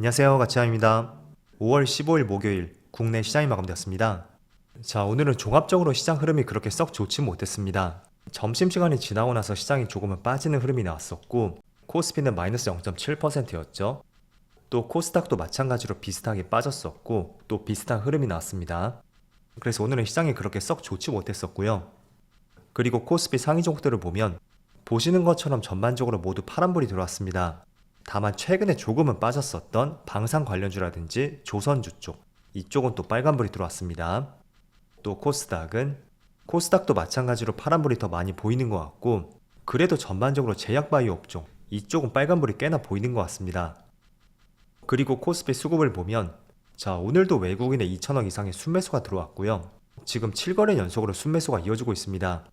안녕하세요, 가치남입니다. 5월 15일 목요일 국내 시장이 마감되었습니다. 자, 오늘은 종합적으로 시장 흐름이 그렇게 썩 좋지 못했습니다. 점심시간이 지나고 나서 시장이 조금은 빠지는 흐름이 나왔었고, 코스피는 마이너스 0.7%였죠. 또 코스닥도 마찬가지로 비슷하게 빠졌었고, 또 비슷한 흐름이 나왔습니다. 그래서 오늘은 시장이 그렇게 썩 좋지 못했었고요. 그리고 코스피 상위 종목들을 보면 보시는 것처럼 전반적으로 모두 파란불이 들어왔습니다. 다만 최근에 조금은 빠졌었던 방산 관련주라든지 조선주 쪽, 이쪽은 또 빨간불이 들어왔습니다. 또 코스닥도 마찬가지로 파란불이 더 많이 보이는 것 같고, 그래도 전반적으로 제약바이오 업종, 이쪽은 빨간불이 꽤나 보이는 것 같습니다. 그리고 코스피 수급을 보면, 자, 오늘도 외국인의 2천억 이상의 순매수가 들어왔고요. 지금 7거래 연속으로 순매수가 이어지고 있습니다.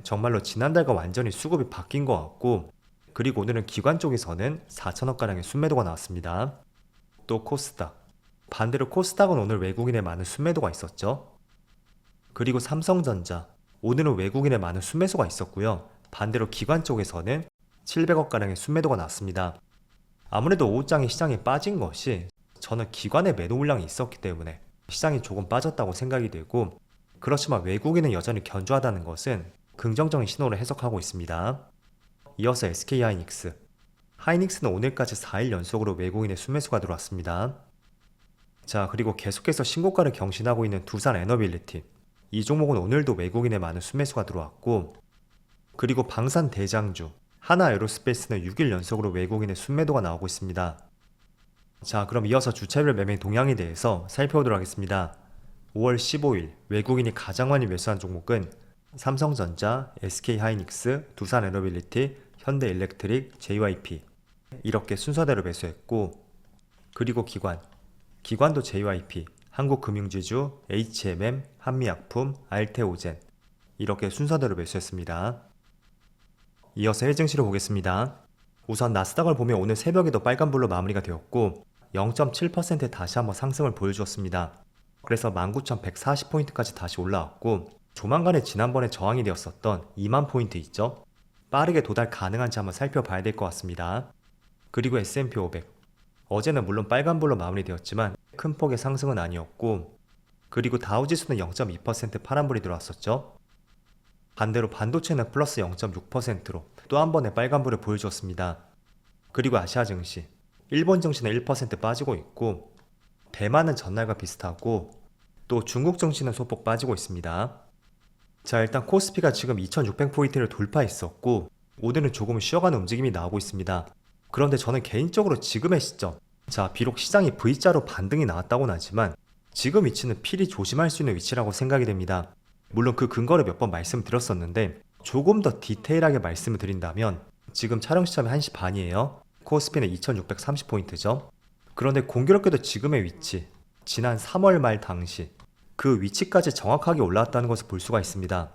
정말로 지난달과 완전히 수급이 바뀐 것 같고, 그리고 오늘은 기관 쪽에서는 4천억가량의 순매도가 나왔습니다. 또 반대로 코스닥은 오늘 외국인의 많은 순매도가 있었죠. 그리고 삼성전자, 오늘은 외국인의 많은 순매수가 있었고요. 반대로 기관 쪽에서는 700억가량의 순매도가 나왔습니다. 아무래도 오후장에 시장이 빠진 것이 저는 기관의 매도 물량이 있었기 때문에 시장이 조금 빠졌다고 생각이 되고, 그렇지만 외국인은 여전히 견조하다는 것은 긍정적인 신호를 해석하고 있습니다. 이어서 SK하이닉스. 하이닉스는 오늘까지 4일 연속으로 외국인의 순매수가 들어왔습니다. 자, 그리고 계속해서 신고가를 경신하고 있는 두산에너빌리티. 이 종목은 오늘도 외국인의 많은 순매수가 들어왔고, 그리고 방산 대장주 하나에로스페이스는 6일 연속으로 외국인의 순매도가 나오고 있습니다. 자, 그럼 이어서 주차별 매매 동향에 대해서 살펴보도록 하겠습니다. 5월 15일 외국인이 가장 많이 매수한 종목은 삼성전자, SK하이닉스, 두산에너빌리티, 현대일렉트릭, JYP 이렇게 순서대로 매수했고, 그리고 기관도 JYP, 한국금융지주, HMM, 한미약품, 알테오젠 이렇게 순서대로 매수했습니다. 이어서 해외 증시를 보겠습니다. 우선 나스닥을 보면 오늘 새벽에도 빨간불로 마무리가 되었고 0.7% 다시 한번 상승을 보여주었습니다. 그래서 19,140포인트까지 다시 올라왔고, 조만간에 지난번에 저항이 되었었던 2만 포인트 있죠? 빠르게 도달 가능한지 한번 살펴봐야 될 것 같습니다. 그리고 S&P 500. 어제는 물론 빨간불로 마무리되었지만 큰 폭의 상승은 아니었고, 그리고 다우지수는 0.2% 파란불이 들어왔었죠? 반대로 반도체는 플러스 0.6%로 또 한 번의 빨간불을 보여주었습니다. 그리고 아시아 증시. 일본 증시는 1% 빠지고 있고, 대만은 전날과 비슷하고, 또 중국 증시는 소폭 빠지고 있습니다. 자, 일단 코스피가 지금 2600포인트를 돌파했었고, 오늘은 조금 쉬어가는 움직임이 나오고 있습니다. 그런데 저는 개인적으로 지금의 시점, 자, 비록 시장이 V자로 반등이 나왔다고는 하지만 지금 위치는 필히 조심할 수 있는 위치라고 생각이 됩니다. 물론 그 근거를 몇 번 말씀드렸었는데, 조금 더 디테일하게 말씀을 드린다면 지금 촬영 시점이 1시 반이에요. 코스피는 2630포인트죠. 그런데 공교롭게도 지금의 위치, 지난 3월 말 당시 그 위치까지 정확하게 올라왔다는 것을 볼 수가 있습니다.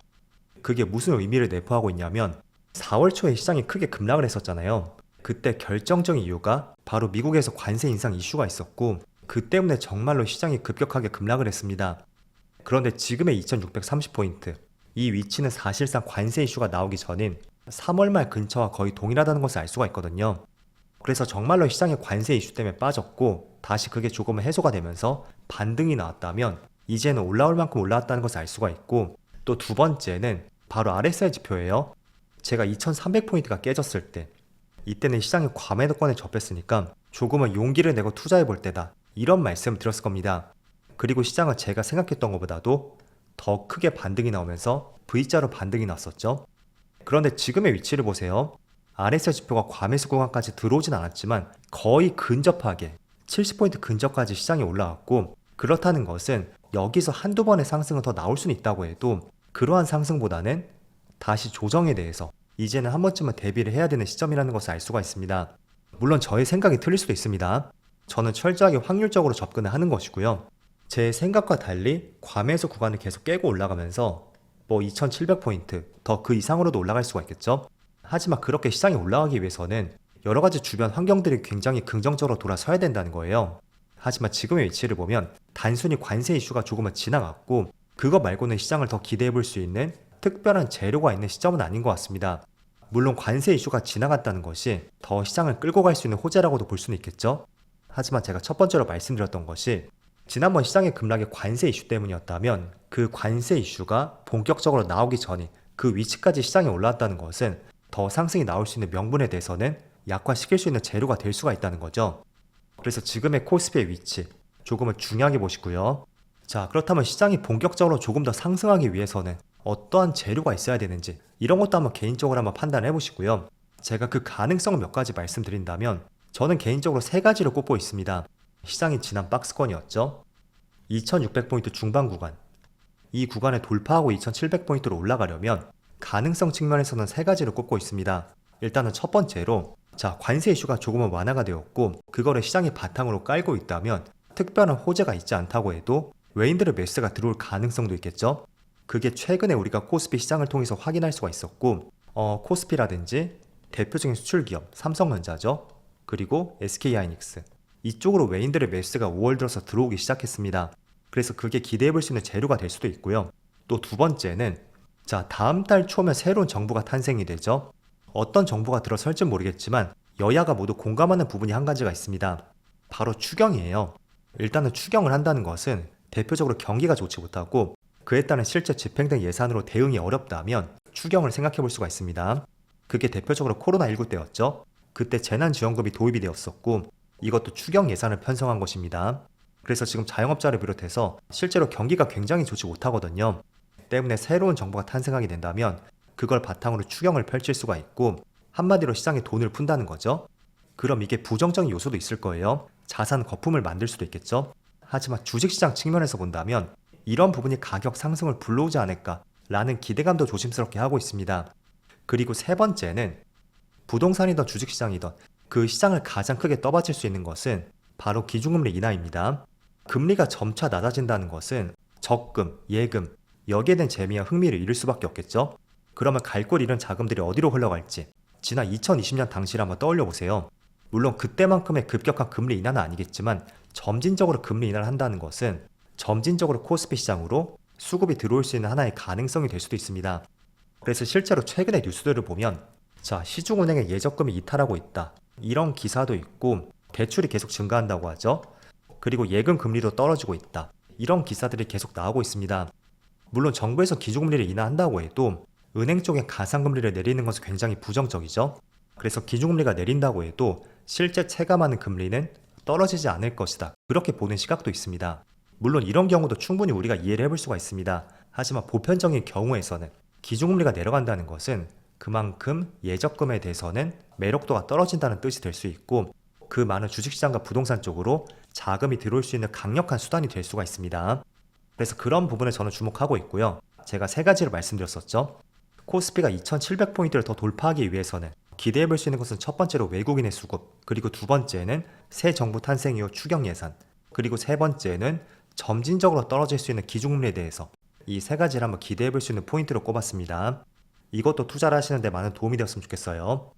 그게 무슨 의미를 내포하고 있냐면 4월 초에 시장이 크게 급락을 했었잖아요. 그때 결정적인 이유가 바로 미국에서 관세 인상 이슈가 있었고, 그 때문에 정말로 시장이 급격하게 급락을 했습니다. 그런데 지금의 2630포인트, 이 위치는 사실상 관세 이슈가 나오기 전인 3월 말 근처와 거의 동일하다는 것을 알 수가 있거든요. 그래서 정말로 시장의 관세 이슈 때문에 빠졌고 다시 그게 조금은 해소가 되면서 반등이 나왔다면 이제는 올라올 만큼 올라왔다는 것을 알 수가 있고, 또 두 번째는 바로 RSI 지표예요. 제가 2300포인트가 깨졌을 때, 이때는 시장이 과매도권에 접했으니까 조금은 용기를 내고 투자해 볼 때다, 이런 말씀을 드렸을 겁니다. 그리고 시장은 제가 생각했던 것보다도 더 크게 반등이 나오면서 V자로 반등이 났었죠. 그런데 지금의 위치를 보세요. RSI 지표가 과매수 구간까지 들어오진 않았지만 거의 근접하게 70포인트 근접까지 시장이 올라왔고, 그렇다는 것은 여기서 한두 번의 상승은 더 나올 수는 있다고 해도 그러한 상승보다는 다시 조정에 대해서 이제는 한 번쯤은 대비를 해야 되는 시점이라는 것을 알 수가 있습니다. 물론 저의 생각이 틀릴 수도 있습니다. 저는 철저하게 확률적으로 접근을 하는 것이고요. 제 생각과 달리 과매수 구간을 계속 깨고 올라가면서 2700포인트 더 그 이상으로도 올라갈 수가 있겠죠. 하지만 그렇게 시장이 올라가기 위해서는 여러 가지 주변 환경들이 굉장히 긍정적으로 돌아서야 된다는 거예요. 하지만 지금의 위치를 보면 단순히 관세 이슈가 조금은 지나갔고, 그거 말고는 시장을 더 기대해 볼 수 있는 특별한 재료가 있는 시점은 아닌 것 같습니다. 물론 관세 이슈가 지나갔다는 것이 더 시장을 끌고 갈 수 있는 호재라고도 볼 수는 있겠죠. 하지만 제가 첫 번째로 말씀드렸던 것이 지난번 시장의 급락의 관세 이슈 때문이었다면 그 관세 이슈가 본격적으로 나오기 전에 그 위치까지 시장에 올라왔다는 것은 더 상승이 나올 수 있는 명분에 대해서는 약화시킬 수 있는 재료가 될 수가 있다는 거죠. 그래서 지금의 코스피의 위치 조금은 중요하게 보시고요. 자, 그렇다면 시장이 본격적으로 조금 더 상승하기 위해서는 어떠한 재료가 있어야 되는지 이런 것도 한번 개인적으로 한번 판단해 보시고요. 제가 그 가능성을 몇 가지 말씀드린다면 저는 개인적으로 세 가지를 꼽고 있습니다. 시장이 지난 박스권이었죠. 2600포인트 중반 구간. 이 구간을 돌파하고 2700포인트로 올라가려면 가능성 측면에서는 세 가지를 꼽고 있습니다. 일단은 첫 번째로 관세 이슈가 조금은 완화가 되었고 그거를 시장이 바탕으로 깔고 있다면 특별한 호재가 있지 않다고 해도 외인들의 매수가 들어올 가능성도 있겠죠. 그게 최근에 우리가 코스피 시장을 통해서 확인할 수가 있었고 코스피라든지 대표적인 수출기업 삼성전자죠. 그리고 SK하이닉스 이쪽으로 외인들의 매수가 5월 들어서 들어오기 시작했습니다. 그래서 그게 기대해볼 수 있는 재료가 될 수도 있고요. 또 두 번째는 다음 달 초면 새로운 정부가 탄생이 되죠. 어떤 정부가 들어설지 모르겠지만 여야가 모두 공감하는 부분이 한 가지가 있습니다. 바로 추경이에요. 일단은 추경을 한다는 것은 대표적으로 경기가 좋지 못하고 그에 따른 실제 집행된 예산으로 대응이 어렵다면 추경을 생각해 볼 수가 있습니다. 그게 대표적으로 코로나19 때였죠. 그때 재난지원금이 도입이 되었었고 이것도 추경 예산을 편성한 것입니다. 그래서 지금 자영업자를 비롯해서 실제로 경기가 굉장히 좋지 못하거든요. 때문에 새로운 정부가 탄생하게 된다면 그걸 바탕으로 추경을 펼칠 수가 있고 한마디로 시장에 돈을 푼다는 거죠. 그럼 이게 부정적인 요소도 있을 거예요. 자산 거품을 만들 수도 있겠죠. 하지만 주식시장 측면에서 본다면 이런 부분이 가격 상승을 불러오지 않을까라는 기대감도 조심스럽게 하고 있습니다. 그리고 세 번째는 부동산이든 주식시장이든 그 시장을 가장 크게 떠받칠 수 있는 것은 바로 기준금리 인하입니다. 금리가 점차 낮아진다는 것은 적금, 예금, 여기에 대한 재미와 흥미를 잃을 수밖에 없겠죠. 그러면 갈 곳 잃은 자금들이 어디로 흘러갈지 지난 2020년 당시를 한번 떠올려 보세요. 물론 그때만큼의 급격한 금리 인하는 아니겠지만 점진적으로 금리 인하를 한다는 것은 점진적으로 코스피 시장으로 수급이 들어올 수 있는 하나의 가능성이 될 수도 있습니다. 그래서 실제로 최근의 뉴스들을 보면 시중은행의 예적금이 이탈하고 있다. 이런 기사도 있고 대출이 계속 증가한다고 하죠. 그리고 예금 금리도 떨어지고 있다. 이런 기사들이 계속 나오고 있습니다. 물론 정부에서 기준금리를 인하한다고 해도 은행 쪽에 가상금리를 내리는 것은 굉장히 부정적이죠. 그래서 기준금리가 내린다고 해도 실제 체감하는 금리는 떨어지지 않을 것이다. 그렇게 보는 시각도 있습니다. 물론 이런 경우도 충분히 우리가 이해를 해볼 수가 있습니다. 하지만 보편적인 경우에서는 기준금리가 내려간다는 것은 그만큼 예적금에 대해서는 매력도가 떨어진다는 뜻이 될 수 있고 그 많은 주식시장과 부동산 쪽으로 자금이 들어올 수 있는 강력한 수단이 될 수가 있습니다. 그래서 그런 부분에 저는 주목하고 있고요. 제가 세 가지를 말씀드렸었죠. 코스피가 2700포인트를 더 돌파하기 위해서는 기대해볼 수 있는 것은 첫 번째로 외국인의 수급, 그리고 두 번째는 새 정부 탄생 이후 추경 예산, 그리고 세 번째는 점진적으로 떨어질 수 있는 기준금리에 대해서 이 세 가지를 한번 기대해볼 수 있는 포인트로 꼽았습니다. 이것도 투자를 하시는데 많은 도움이 되었으면 좋겠어요.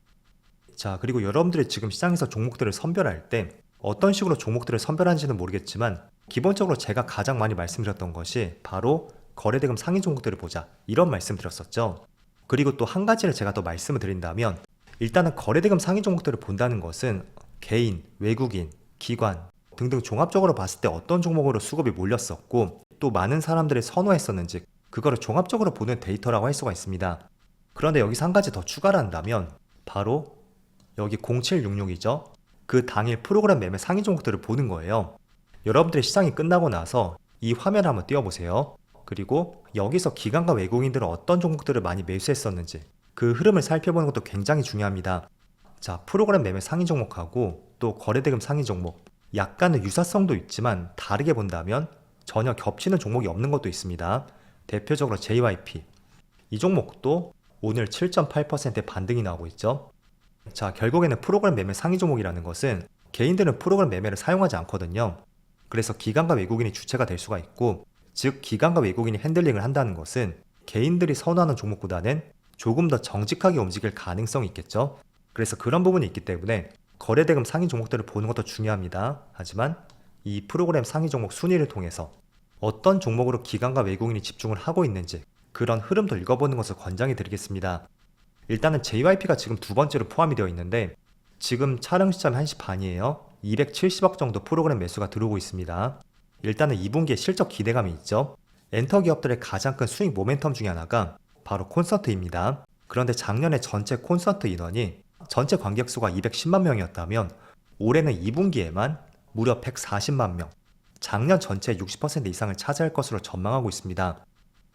그리고 여러분들이 지금 시장에서 종목들을 선별할 때 어떤 식으로 종목들을 선별하는지는 모르겠지만 기본적으로 제가 가장 많이 말씀드렸던 것이 바로 거래대금 상위 종목들을 보자 이런 말씀 드렸었죠. 그리고 또 한 가지를 제가 더 말씀을 드린다면 일단은 거래대금 상위 종목들을 본다는 것은 개인, 외국인, 기관 등등 종합적으로 봤을 때 어떤 종목으로 수급이 몰렸었고 또 많은 사람들이 선호했었는지 그거를 종합적으로 보는 데이터라고 할 수가 있습니다. 그런데 여기서 한 가지 더 추가를 한다면 바로 여기 0766이죠. 그 당일 프로그램 매매 상위 종목들을 보는 거예요. 여러분들이 시장이 끝나고 나서 이 화면을 한번 띄워보세요. 그리고 여기서 기관과 외국인들은 어떤 종목들을 많이 매수했었는지 그 흐름을 살펴보는 것도 굉장히 중요합니다. 프로그램 매매 상위 종목하고 또 거래대금 상위 종목 약간의 유사성도 있지만 다르게 본다면 전혀 겹치는 종목이 없는 것도 있습니다. 대표적으로 JYP 이 종목도 오늘 7.8%의 반등이 나오고 있죠. 결국에는 프로그램 매매 상위 종목이라는 것은 개인들은 프로그램 매매를 사용하지 않거든요. 그래서 기관과 외국인이 주체가 될 수가 있고 즉 기관과 외국인이 핸들링을 한다는 것은 개인들이 선호하는 종목보다는 조금 더 정직하게 움직일 가능성이 있겠죠. 그래서 그런 부분이 있기 때문에 거래대금 상위 종목들을 보는 것도 중요합니다. 하지만 이 프로그램 상위 종목 순위를 통해서 어떤 종목으로 기관과 외국인이 집중을 하고 있는지 그런 흐름도 읽어보는 것을 권장해 드리겠습니다. 일단은 JYP가 지금 두 번째로 포함이 되어 있는데 지금 촬영 시점이 1시 반이에요. 270억 정도 프로그램 매수가 들어오고 있습니다. 일단은 2분기에 실적 기대감이 있죠. 엔터 기업들의 가장 큰 수익 모멘텀 중에 하나가 바로 콘서트입니다. 그런데 작년에 전체 콘서트 인원이 전체 관객 수가 210만 명이었다면 올해는 2분기에만 무려 140만 명, 작년 전체의 60% 이상을 차지할 것으로 전망하고 있습니다.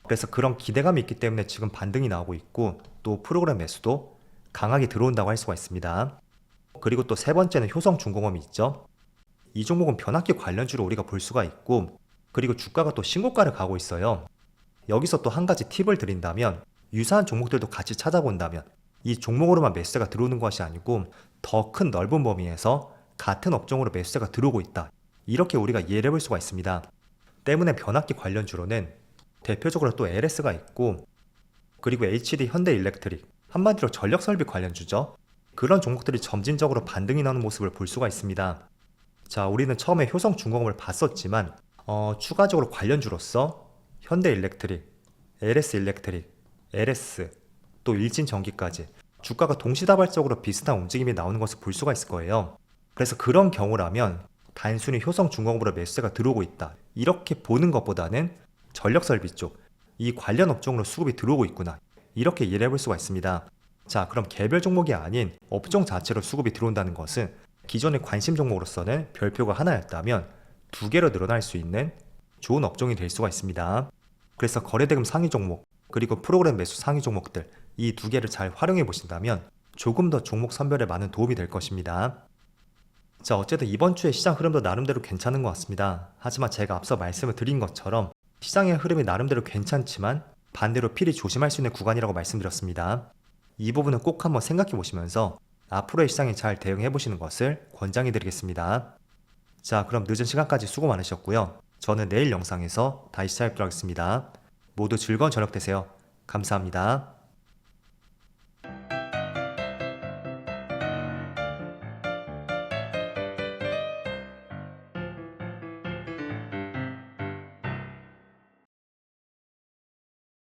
그래서 그런 기대감이 있기 때문에 지금 반등이 나오고 있고 또 프로그램 매수도 강하게 들어온다고 할 수가 있습니다. 그리고 또 세 번째는 효성중공업이 있죠. 이 종목은 변압기 관련주로 우리가 볼 수가 있고 그리고 주가가 또 신고가를 가고 있어요. 여기서 또 한 가지 팁을 드린다면 유사한 종목들도 같이 찾아본다면 이 종목으로만 매수세가 들어오는 것이 아니고 더 큰 넓은 범위에서 같은 업종으로 매수세가 들어오고 있다. 이렇게 우리가 이해를 해볼 수가 있습니다. 때문에 변압기 관련주로는 대표적으로 또 LS가 있고 그리고 HD 현대일렉트릭, 한마디로 전력설비 관련주죠. 그런 종목들이 점진적으로 반등이 나는 모습을 볼 수가 있습니다. 자, 우리는 처음에 효성중공업을 봤었지만 추가적으로 관련주로서 현대일렉트릭, LS일렉트릭, LS, 또 일진전기까지 주가가 동시다발적으로 비슷한 움직임이 나오는 것을 볼 수가 있을 거예요. 그래서 그런 경우라면 단순히 효성중공업으로 매수세가 들어오고 있다. 이렇게 보는 것보다는 전력설비 쪽, 이 관련 업종으로 수급이 들어오고 있구나. 이렇게 이해를 해볼 수가 있습니다. 자, 그럼 개별 종목이 아닌 업종 자체로 수급이 들어온다는 것은 기존의 관심 종목으로서는 별표가 하나였다면 두 개로 늘어날 수 있는 좋은 업종이 될 수가 있습니다. 그래서 거래대금 상위 종목, 그리고 프로그램 매수 상위 종목들, 이 두 개를 잘 활용해 보신다면 조금 더 종목 선별에 많은 도움이 될 것입니다. 자, 어쨌든 이번 주의 시장 흐름도 나름대로 괜찮은 것 같습니다. 하지만 제가 앞서 말씀을 드린 것처럼 시장의 흐름이 나름대로 괜찮지만 반대로 필히 조심할 수 있는 구간이라고 말씀드렸습니다. 이 부분은 꼭 한번 생각해 보시면서 앞으로의 시장에 잘 대응해 보시는 것을 권장해 드리겠습니다. 자, 그럼 늦은 시간까지 수고 많으셨고요. 저는 내일 영상에서 다시 찾아뵙도록 하겠습니다. 모두 즐거운 저녁 되세요. 감사합니다.